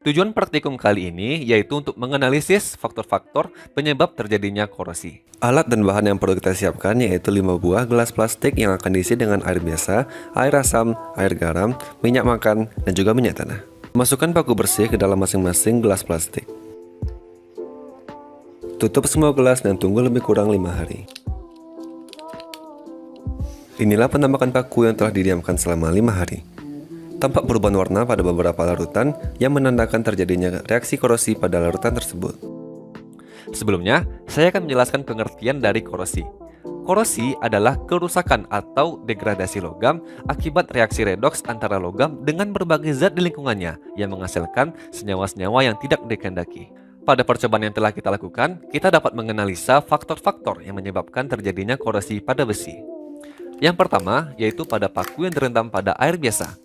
Tujuan praktikum kali ini yaitu untuk menganalisis faktor-faktor penyebab terjadinya korosi. Alat dan bahan yang perlu kita siapkan yaitu 5 buah gelas plastik yang akan diisi dengan air biasa, air asam, air garam, minyak makan, dan juga minyak tanah. Masukkan paku bersih ke dalam masing-masing gelas plastik. Tutup semua gelas dan tunggu lebih kurang 5 hari. Inilah penampakan paku yang telah didiamkan selama 5 hari. Tampak perubahan warna pada beberapa larutan yang menandakan terjadinya reaksi korosi pada larutan tersebut. Sebelumnya, saya akan menjelaskan pengertian dari korosi. Korosi adalah kerusakan atau degradasi logam akibat reaksi redoks antara logam dengan berbagai zat di lingkungannya yang menghasilkan senyawa-senyawa yang tidak dikehendaki. Pada percobaan yang telah kita lakukan, kita dapat menganalisa faktor-faktor yang menyebabkan terjadinya korosi pada besi. Yang pertama, yaitu pada paku yang direndam pada air biasa.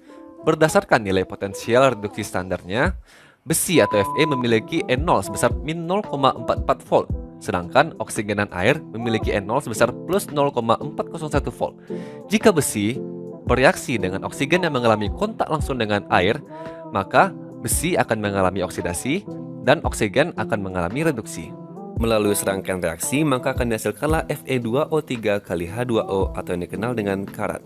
Berdasarkan nilai potensial reduksi standarnya, besi atau Fe memiliki E0 sebesar min 0,44 volt, sedangkan oksigen dan air memiliki E0 sebesar plus 0,401 volt. Jika besi bereaksi dengan oksigen yang mengalami kontak langsung dengan air, maka besi akan mengalami oksidasi dan oksigen akan mengalami reduksi. Melalui serangkaian reaksi, maka akan dihasilkanlah Fe2O3 kali H2O atau yang dikenal dengan karat.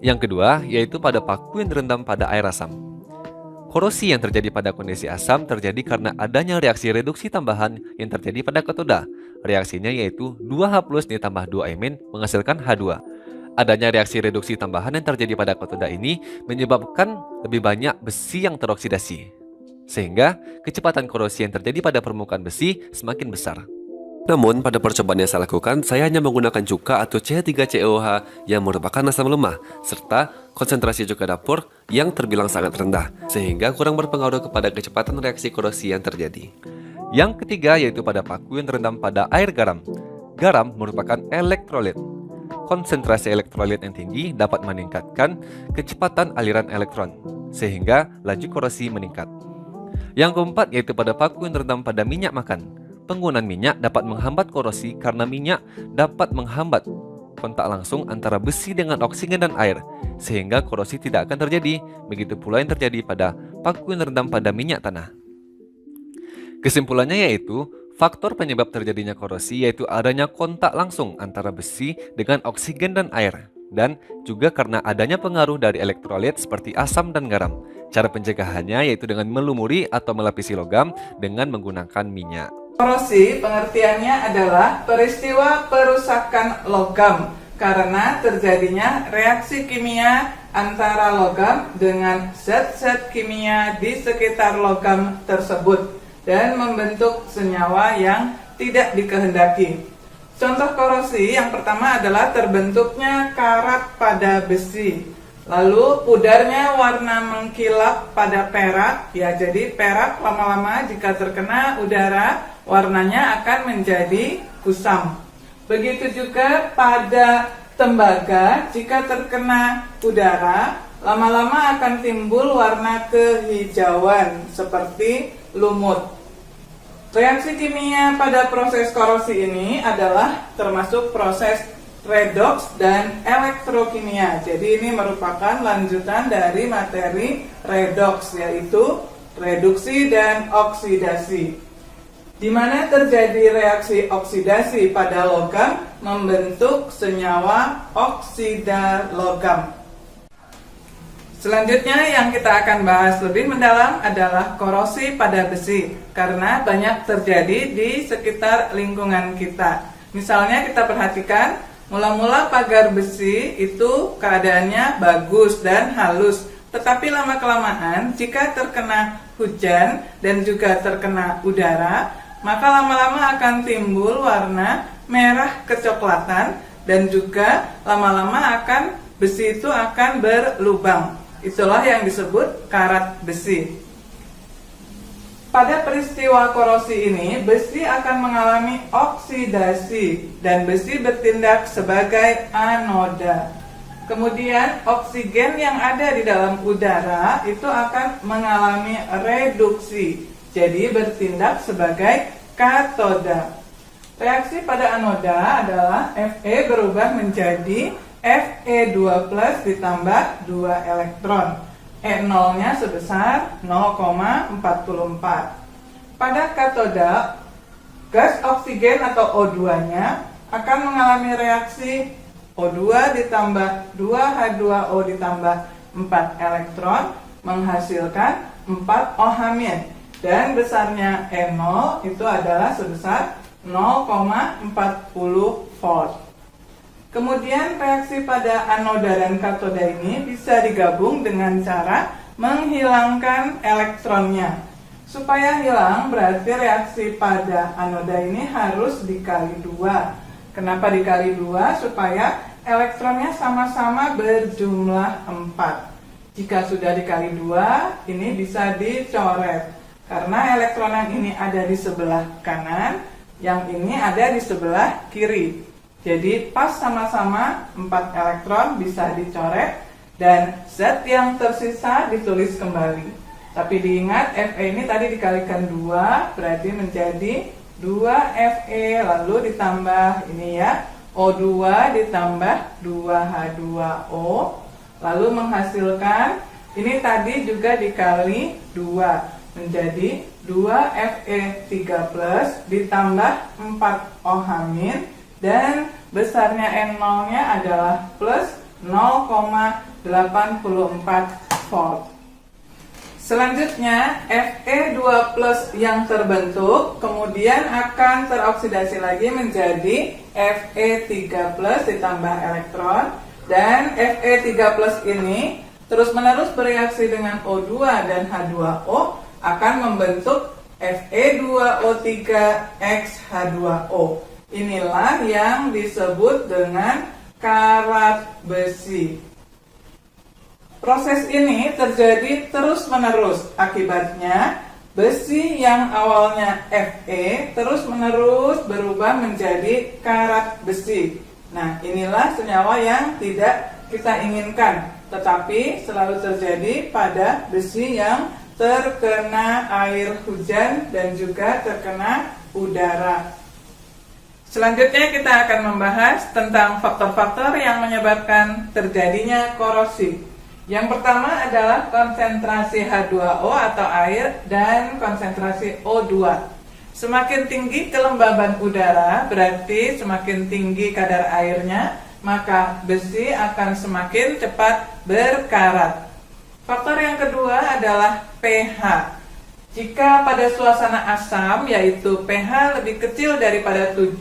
Yang kedua, yaitu pada paku yang direndam pada air asam. Korosi yang terjadi pada kondisi asam terjadi karena adanya reaksi reduksi tambahan yang terjadi pada katoda. Reaksinya yaitu 2H+ ditambah 2-emin menghasilkan H2. Adanya reaksi reduksi tambahan yang terjadi pada katoda ini menyebabkan lebih banyak besi yang teroksidasi, sehingga kecepatan korosi yang terjadi pada permukaan besi semakin besar. Namun, pada percobaan yang saya lakukan, saya hanya menggunakan cuka atau CH3COH yang merupakan asam lemah, serta konsentrasi cuka dapur yang terbilang sangat rendah, sehingga kurang berpengaruh kepada kecepatan reaksi korosi yang terjadi. Yang ketiga yaitu pada paku yang terendam pada air garam. Garam merupakan elektrolit. Konsentrasi elektrolit yang tinggi dapat meningkatkan kecepatan aliran elektron, sehingga laju korosi meningkat. Yang keempat yaitu pada paku yang terendam pada minyak makan. Penggunaan minyak dapat menghambat korosi karena minyak dapat menghambat kontak langsung antara besi dengan oksigen dan air, sehingga korosi tidak akan terjadi. Begitu pula yang terjadi pada paku yang terendam pada minyak tanah. Kesimpulannya yaitu, faktor penyebab terjadinya korosi yaitu adanya kontak langsung antara besi dengan oksigen dan air, dan juga karena adanya pengaruh dari elektrolit seperti asam dan garam. Cara pencegahannya yaitu dengan melumuri atau melapisi logam dengan menggunakan minyak. Korosi pengertiannya adalah peristiwa perusakan logam karena terjadinya reaksi kimia antara logam dengan zat-zat kimia di sekitar logam tersebut dan membentuk senyawa yang tidak dikehendaki. Contoh korosi yang pertama adalah terbentuknya karat pada besi. Lalu pudarnya warna mengkilap pada perak, ya jadi perak lama-lama jika terkena udara warnanya akan menjadi kusam. Begitu juga pada tembaga, jika terkena udara lama-lama akan timbul warna kehijauan seperti lumut. Reaksi kimia pada proses korosi ini adalah termasuk proses redoks dan elektrokimia. Jadi ini merupakan lanjutan dari materi redoks, yaitu reduksi dan oksidasi, di mana terjadi reaksi oksidasi pada logam membentuk senyawa oksida logam. Selanjutnya yang kita akan bahas lebih mendalam adalah korosi pada besi, karena banyak terjadi di sekitar lingkungan kita. Misalnya kita perhatikan, mula-mula pagar besi itu keadaannya bagus dan halus, tetapi lama-kelamaan jika terkena hujan dan juga terkena udara, maka lama-lama akan timbul warna merah kecoklatan dan juga lama-lama besi itu akan berlubang. Itulah yang disebut karat besi. Pada peristiwa korosi ini, besi akan mengalami oksidasi dan besi bertindak sebagai anoda. Kemudian oksigen yang ada di dalam udara itu akan mengalami reduksi, jadi bertindak sebagai katoda. Reaksi pada anoda adalah Fe berubah menjadi Fe2+ ditambah 2 elektron. E0-nya sebesar 0,44. Pada katoda, gas oksigen atau O2-nya akan mengalami reaksi O2 ditambah 2H2O ditambah 4 elektron menghasilkan 4 OH- dan besarnya E0 itu adalah sebesar 0,40 volt. Kemudian reaksi pada anoda dan katoda ini bisa digabung dengan cara menghilangkan elektronnya. Supaya hilang berarti reaksi pada anoda ini harus dikali 2. Kenapa dikali 2? Supaya elektronnya sama-sama berjumlah 4. Jika sudah dikali 2, ini bisa dicoret. Karena elektron yang ini ada di sebelah kanan, yang ini ada di sebelah kiri. Jadi pas sama-sama 4 elektron bisa dicoret dan zat yang tersisa ditulis kembali. Tapi diingat Fe ini tadi dikalikan 2 berarti menjadi 2Fe lalu ditambah ini ya O2 ditambah 2H2O lalu menghasilkan ini tadi juga dikali 2 menjadi 2Fe3+ ditambah 4 OH- dan besarnya N0-nya adalah plus 0,84 volt. Selanjutnya Fe2+ yang terbentuk kemudian akan teroksidasi lagi menjadi Fe3+ ditambah elektron dan Fe3+ ini terus-menerus bereaksi dengan O2 dan H2O akan membentuk Fe2O3X H2O. Inilah yang disebut dengan karat besi. Proses ini terjadi terus-menerus. Akibatnya, besi yang awalnya Fe terus-menerus berubah menjadi karat besi. Nah, inilah senyawa yang tidak kita inginkan, tetapi selalu terjadi pada besi yang terkena air hujan dan juga terkena udara. Selanjutnya kita akan membahas tentang faktor-faktor yang menyebabkan terjadinya korosi. Yang pertama adalah konsentrasi H2O atau air dan konsentrasi O2. Semakin tinggi kelembaban udara, berarti semakin tinggi kadar airnya, maka besi akan semakin cepat berkarat. Faktor yang kedua adalah pH. Jika pada suasana asam, yaitu pH lebih kecil daripada 7,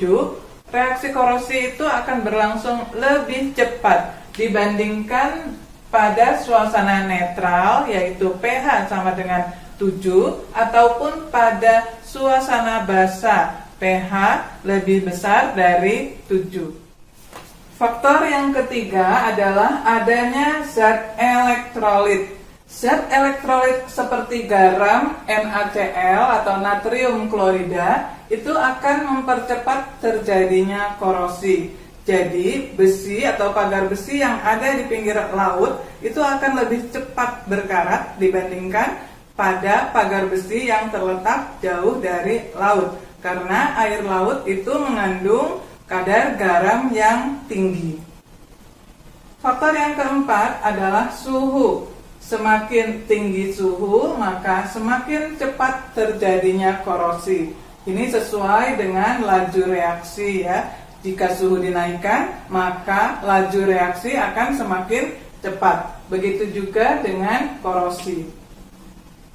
reaksi korosi itu akan berlangsung lebih cepat dibandingkan pada suasana netral, yaitu pH sama dengan 7, ataupun pada suasana basa, pH lebih besar dari 7. Faktor yang ketiga adalah adanya zat elektrolit. Zat elektrolit seperti garam, NaCl atau natrium klorida itu akan mempercepat terjadinya korosi. Jadi besi atau pagar besi yang ada di pinggir laut itu akan lebih cepat berkarat dibandingkan pada pagar besi yang terletak jauh dari laut. Karena air laut itu mengandung kadar garam yang tinggi. Faktor yang keempat adalah suhu. Semakin tinggi suhu, maka semakin cepat terjadinya korosi. Ini sesuai dengan laju reaksi ya. Jika suhu dinaikkan, maka laju reaksi akan semakin cepat. Begitu juga dengan korosi.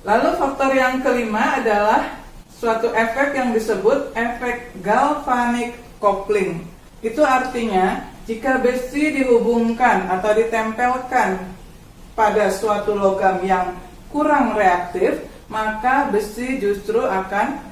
Lalu faktor yang kelima adalah suatu efek yang disebut efek galvanic coupling. Itu artinya jika besi dihubungkan atau ditempelkan pada suatu logam yang kurang reaktif, maka besi justru akan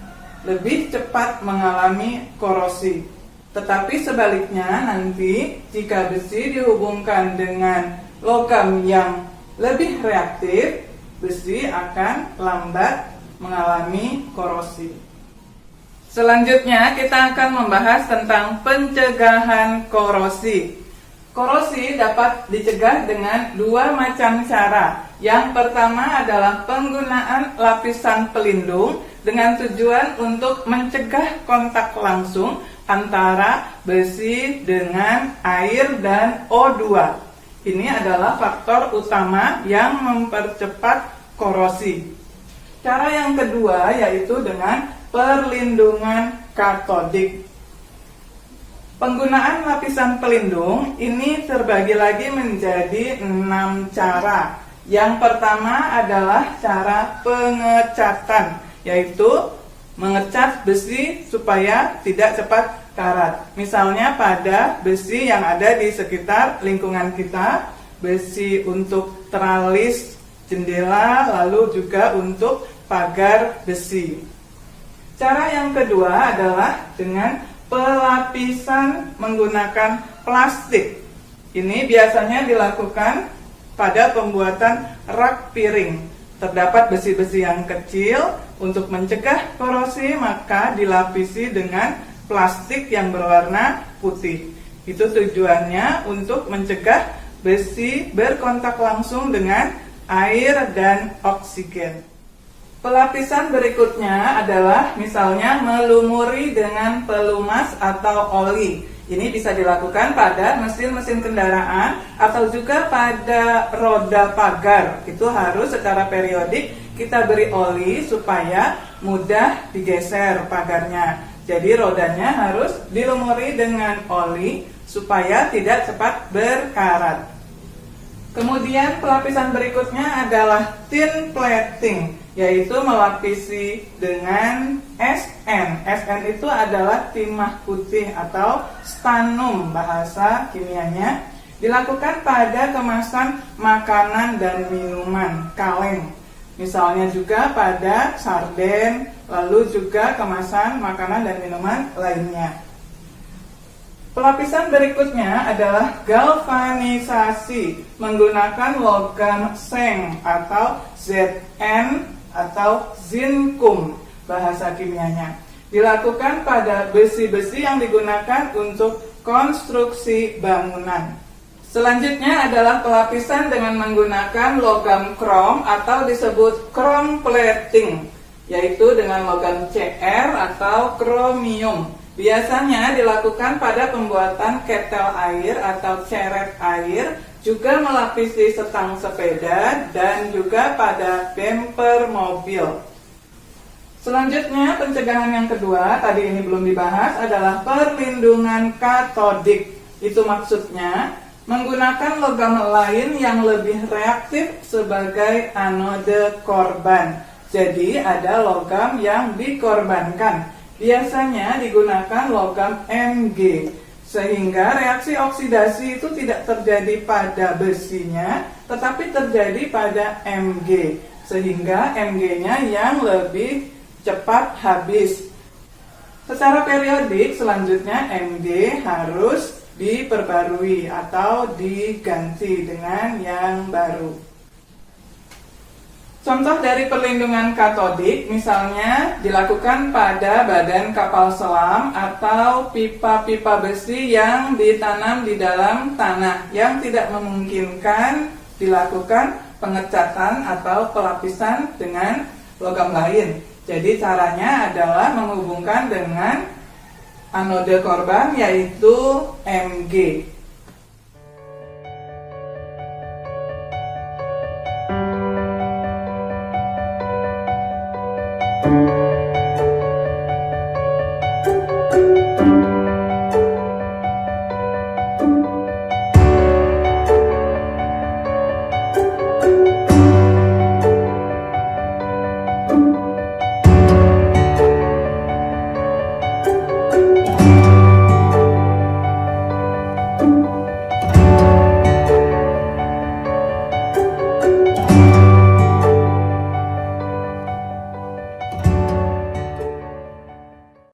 lebih cepat mengalami korosi. Tetapi sebaliknya nanti jika besi dihubungkan dengan logam yang lebih reaktif, besi akan lambat mengalami korosi. Selanjutnya kita akan membahas tentang pencegahan korosi. Korosi dapat dicegah dengan dua macam cara. Yang pertama adalah penggunaan lapisan pelindung dengan tujuan untuk mencegah kontak langsung antara besi dengan air dan O2. Ini adalah faktor utama yang mempercepat korosi. Cara yang kedua yaitu dengan perlindungan katodik. Penggunaan lapisan pelindung ini terbagi lagi menjadi 6 cara. Yang pertama adalah cara pengecatan, yaitu mengecat besi supaya tidak cepat karat. Misalnya pada besi yang ada di sekitar lingkungan kita, besi untuk teralis jendela, lalu juga untuk pagar besi. Cara yang kedua adalah dengan pelapisan menggunakan plastik. Ini biasanya dilakukan pada pembuatan rak piring. Terdapat besi-besi yang kecil, untuk mencegah korosi maka dilapisi dengan plastik yang berwarna putih. Itu tujuannya untuk mencegah besi berkontak langsung dengan air dan oksigen. Pelapisan berikutnya adalah misalnya melumuri dengan pelumas atau oli. Ini bisa dilakukan pada mesin-mesin kendaraan atau juga pada roda pagar. Itu harus secara periodik kita beri oli supaya mudah digeser pagarnya. Jadi rodanya harus dilumuri dengan oli supaya tidak cepat berkarat. Kemudian pelapisan berikutnya adalah tin plating, yaitu melapisi dengan SN. SN itu adalah timah putih atau stannum bahasa kimianya. Dilakukan pada kemasan makanan dan minuman, kaleng. Misalnya juga pada sarden, lalu juga kemasan makanan dan minuman lainnya. Pelapisan berikutnya adalah galvanisasi menggunakan logam seng atau Zn atau zinkum bahasa kimianya. Dilakukan pada besi-besi yang digunakan untuk konstruksi bangunan. Selanjutnya adalah pelapisan dengan menggunakan logam krom atau disebut chrome plating, yaitu dengan logam Cr atau kromium. Biasanya dilakukan pada pembuatan ketel air atau ceret air, juga melapisi setang sepeda dan juga pada bumper mobil. Selanjutnya pencegahan yang kedua, tadi ini belum dibahas, adalah perlindungan katodik. Itu maksudnya menggunakan logam lain yang lebih reaktif sebagai anode korban. Jadi ada logam yang dikorbankan. Biasanya digunakan logam Mg, sehingga reaksi oksidasi itu tidak terjadi pada besinya, tetapi terjadi pada Mg, sehingga Mg-nya yang lebih cepat habis. Secara periodik selanjutnya Mg harus diperbarui atau diganti dengan yang baru. Contoh dari perlindungan katodik misalnya dilakukan pada badan kapal selam atau pipa-pipa besi yang ditanam di dalam tanah yang tidak memungkinkan dilakukan pengecatan atau pelapisan dengan logam lain. Jadi caranya adalah menghubungkan dengan anode korban yaitu Mg.